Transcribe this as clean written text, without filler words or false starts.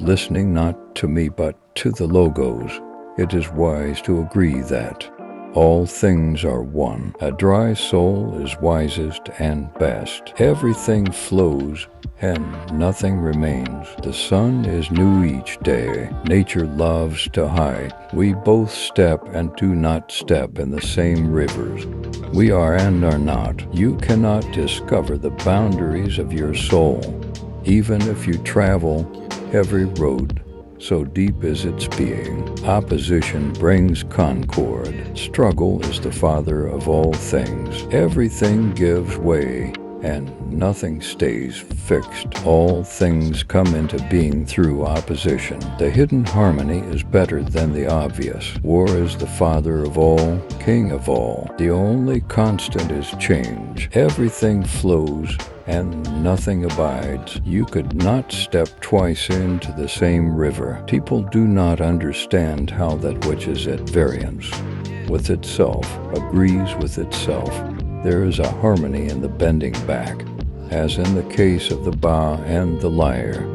listening not to me but to the logos, it is wise to agree that all things are one. A dry soul is wisest and best. Everything flows and nothing remains. The sun is new each day. Nature loves to hide. We both step and do not step in the same rivers. We are and are not. You cannot discover the boundaries of your soul, even if you travel every road. So deep is its being. Opposition brings concord. Struggle is the father of all things. Everything gives way, and nothing stays fixed. All things come into being through opposition. The hidden harmony is better than the obvious. War is the father of all, king of all. The only constant is change. Everything flows and nothing abides. You could not step twice into the same river. People do not understand how that which is at variance with itself agrees with itself. There is a harmony in the bending back, as in the case of the bow and the lyre.